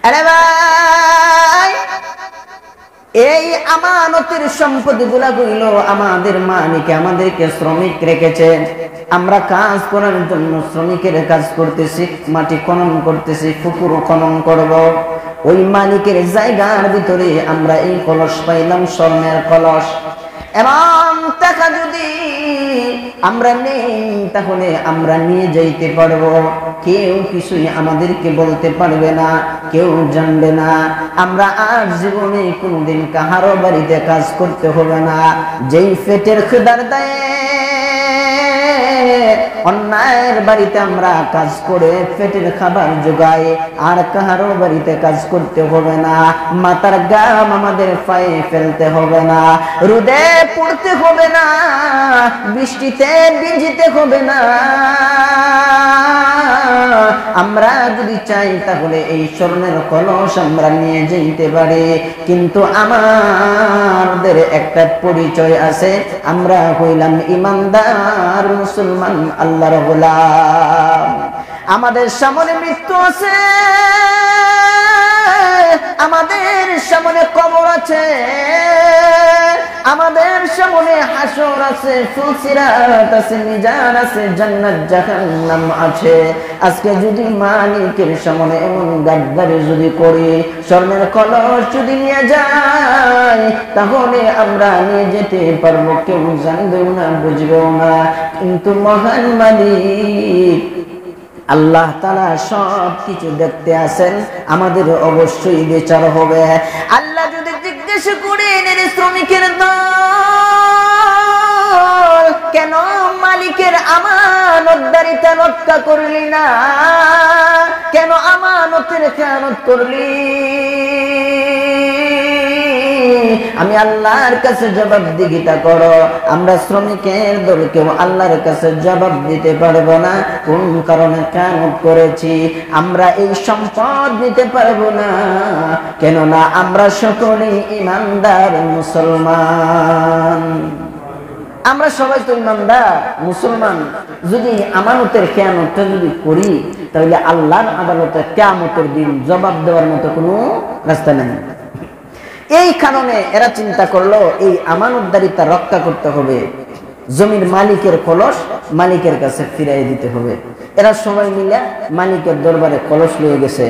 আরে ভাই, এই আমানতের সম্পদগুলা হইল আমাদের মালিক আমাদেরকে শ্রমিক রেখেছেন। আমরা কাজ করার জন্য শ্রমিকের কাজ করতেছি, মাটি খনন করতেছি, পুকুর খনন করব। ওই মালিকের জায়গার ভিতরে আমরা এই কলস পাইলাম, স্বর্ণের কলস। এবং টাকা যদি আমরা নেই তাহলে আমরা নিয়ে যাইতে পারবো, কেউ কিছুই আমাদেরকে বলতে পারবে না, কেউ জানবে না। আমরা আর জীবনে কোনদিন কাহারো বাড়িতে কাজ করতে হবে না। যেই পেটের ক্ষুধার দায়ে অন্যায়ের বাড়িতে আমরা কাজ করে পেটের খাবার জোগাই, আর কাহারো বাড়িতে কাজ করতে হবে না। মাথার গাম আমাদের পায়ে ফেলতে হবে না, রোদে পড়তে হবে না, বৃষ্টিতে ভিজতে হবে না। আমরা যদি চাই তাহলে এই স্বর্ণের কলস আমরা নিয়ে যেতে পারি, কিন্তু আমাদের একটা পরিচয় আছে, আমরা হইলাম ইমানদার মুসলমান, আল্লাহর গোলাম। আমাদের সামনে মৃত্যু আছে, আমাদের সামনে কবর আছে, আমাদের সামনে হাসর আছে, ফুলসিরাত আছে, মিজান আছে, জান্নাত জাহান্নাম আছে। আজকে যদি মালিকের সামনে এমন গাদ্দারি যদি করি, স্বর্ণের কলস যদি নিয়ে যাই, তাহলে আমরা নিয়ে যেতে পারবো, কেউ জানবেও না, বুঝবেও না। কিন্তু মহান মালিক আল্লাহ তাআলা সব কিছু দেখতে আছেন, আমাদের অবশ্যই বিচার হবে। আল্লাহ যদি জিজ্ঞেস করেন, এর শ্রমিকের দল, কেন মালিকের আমানতদারিতা রক্ষা করলি না, কেন আমানতের খেয়ানত করলি? আমি আল্লাহর কাছে জবাবদিহিতা করো। আমরা শ্রমিকের দলকেও আল্লাহর কাছে জবাব দিতে পারবো না, কোন কারণে খেয়ানত করেছি। আমরা এই সম্পদ নিতে পারবো না, কেননা আমরা সকলেই ইমানদার মুসলমান। আমরা সবাই তো ইমানদার মুসলমান। যদি আমানতের খেয়ানতটা যদি করি, তাহলে আল্লাহর আদালতে কিয়ামতের দিন জবাব দেওয়ার মতো কোনো রাস্তা নেই। এই কারণে এরা চিন্তা করলো এই আমানতদারিতা রক্ষা করতে হবে, জমির মালিকের কলস মালিকের কাছে ফিরাই দিতে হবে। এরা সবাই মিলে মালিকের দরবারে কলস লয়ে গেছে।